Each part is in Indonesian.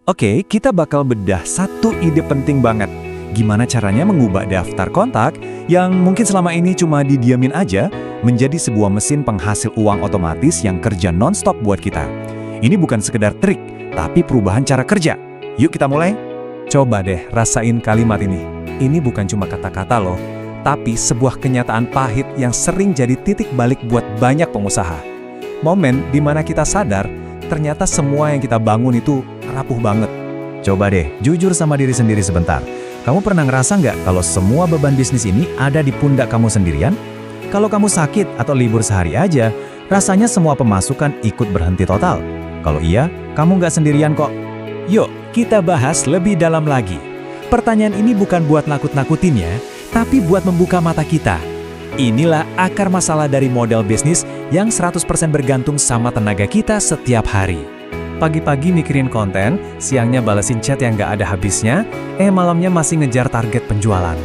Oke, kita bakal bedah satu ide penting banget. Gimana caranya mengubah daftar kontak yang mungkin selama ini cuma didiamin aja menjadi sebuah mesin penghasil uang otomatis yang kerja non-stop buat kita. Ini bukan sekedar trik, tapi perubahan cara kerja. Yuk kita mulai. Coba deh rasain kalimat ini. Ini bukan cuma kata-kata loh, tapi sebuah kenyataan pahit yang sering jadi titik balik buat banyak pengusaha. Momen di mana kita sadar, ternyata semua yang kita bangun itu rapuh banget. Coba deh, jujur sama diri sendiri sebentar. Kamu pernah ngerasa nggak kalau semua beban bisnis ini ada di pundak kamu sendirian? Kalau kamu sakit atau libur sehari aja, rasanya semua pemasukan ikut berhenti total. Kalau iya, kamu nggak sendirian kok. Yuk, kita bahas lebih dalam lagi. Pertanyaan ini bukan buat nakut-nakutin ya, tapi buat membuka mata kita. Inilah akar masalah dari model bisnis yang 100% bergantung sama tenaga kita setiap hari. Pagi-pagi mikirin konten, siangnya balesin chat yang nggak ada habisnya, malamnya masih ngejar target penjualan.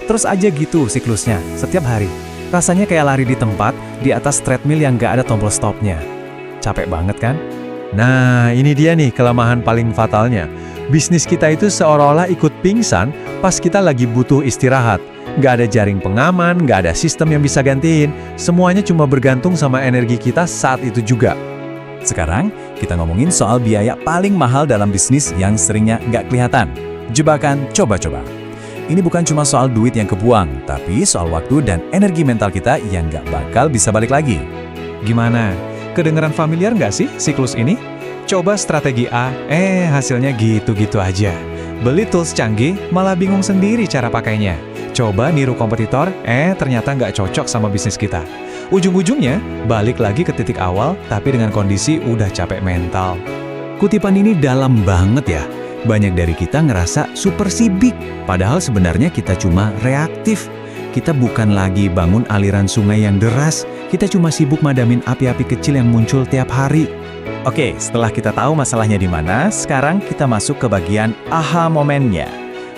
Terus aja gitu siklusnya, setiap hari. Rasanya kayak lari di tempat, di atas treadmill yang nggak ada tombol stopnya. Capek banget kan? Nah, ini dia nih kelemahan paling fatalnya. Bisnis kita itu seolah-olah ikut pingsan pas kita lagi butuh istirahat. Nggak ada jaring pengaman, nggak ada sistem yang bisa gantiin. Semuanya cuma bergantung sama energi kita saat itu juga. Sekarang, kita ngomongin soal biaya paling mahal dalam bisnis yang seringnya nggak kelihatan. Jebakan coba-coba. Ini bukan cuma soal duit yang kebuang, tapi soal waktu dan energi mental kita yang nggak bakal bisa balik lagi. Gimana? Kedengeran familiar nggak sih siklus ini? Coba strategi A, hasilnya gitu-gitu aja. Beli tools canggih, malah bingung sendiri cara pakainya. Coba niru kompetitor, ternyata nggak cocok sama bisnis kita. Ujung-ujungnya, balik lagi ke titik awal, tapi dengan kondisi udah capek mental. Kutipan ini dalam banget ya. Banyak dari kita ngerasa super sibuk, padahal sebenarnya kita cuma reaktif. Kita bukan lagi bangun aliran sungai yang deras, kita cuma sibuk madamin api-api kecil yang muncul tiap hari. Oke, setelah kita tahu masalahnya di mana, sekarang kita masuk ke bagian aha momennya.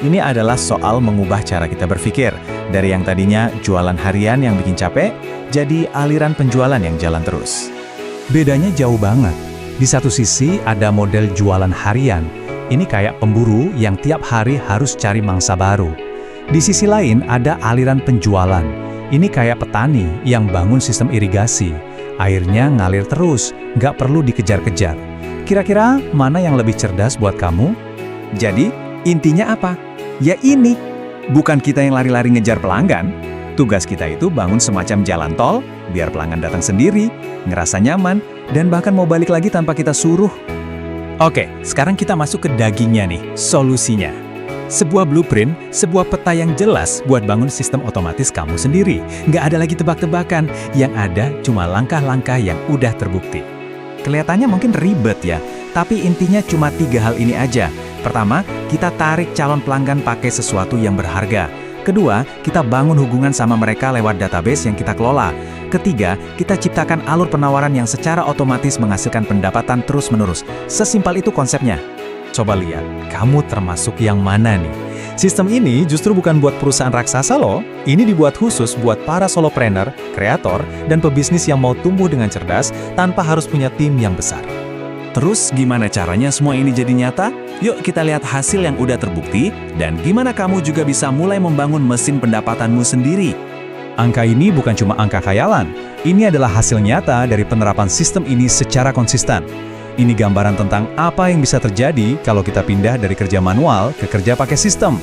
Ini adalah soal mengubah cara kita berpikir. Dari yang tadinya jualan harian yang bikin capek, jadi aliran penjualan yang jalan terus. Bedanya jauh banget. Di satu sisi ada model jualan harian. Ini kayak pemburu yang tiap hari harus cari mangsa baru. Di sisi lain ada aliran penjualan. Ini kayak petani yang bangun sistem irigasi. Airnya ngalir terus, nggak perlu dikejar-kejar. Kira-kira mana yang lebih cerdas buat kamu? Jadi, intinya apa? Ya ini, bukan kita yang lari-lari ngejar pelanggan. Tugas kita itu bangun semacam jalan tol, biar pelanggan datang sendiri, ngerasa nyaman, dan bahkan mau balik lagi tanpa kita suruh. Oke, sekarang kita masuk ke dagingnya nih, solusinya. Sebuah blueprint, sebuah peta yang jelas buat bangun sistem otomatis kamu sendiri. Nggak ada lagi tebak-tebakan, yang ada cuma langkah-langkah yang udah terbukti. Kelihatannya mungkin ribet ya, tapi intinya cuma 3 hal ini aja. Pertama, kita tarik calon pelanggan pakai sesuatu yang berharga. Kedua, kita bangun hubungan sama mereka lewat database yang kita kelola. Ketiga, kita ciptakan alur penawaran yang secara otomatis menghasilkan pendapatan terus-menerus. Sesimpel itu konsepnya. Coba lihat, kamu termasuk yang mana nih? Sistem ini justru bukan buat perusahaan raksasa loh. Ini dibuat khusus buat para solopreneur, kreator, dan pebisnis yang mau tumbuh dengan cerdas tanpa harus punya tim yang besar. Terus gimana caranya semua ini jadi nyata? Yuk kita lihat hasil yang udah terbukti dan gimana kamu juga bisa mulai membangun mesin pendapatanmu sendiri. Angka ini bukan cuma angka khayalan, ini adalah hasil nyata dari penerapan sistem ini secara konsisten. Ini gambaran tentang apa yang bisa terjadi kalau kita pindah dari kerja manual ke kerja pakai sistem.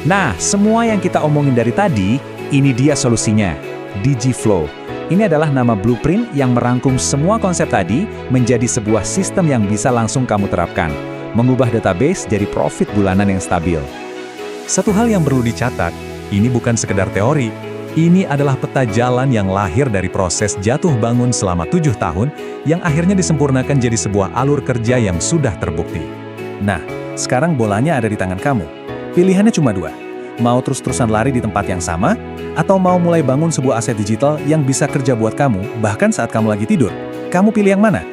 Nah, semua yang kita omongin dari tadi, ini dia solusinya, DigiFlow. Ini adalah nama blueprint yang merangkum semua konsep tadi menjadi sebuah sistem yang bisa langsung kamu terapkan, mengubah database jadi profit bulanan yang stabil. Satu hal yang perlu dicatat, ini bukan sekedar teori, ini adalah peta jalan yang lahir dari proses jatuh bangun selama 7 tahun yang akhirnya disempurnakan jadi sebuah alur kerja yang sudah terbukti. Nah, sekarang bolanya ada di tangan kamu. Pilihannya cuma 2. Mau terus-terusan lari di tempat yang sama, atau mau mulai bangun sebuah aset digital yang bisa kerja buat kamu, bahkan saat kamu lagi tidur. Kamu pilih yang mana?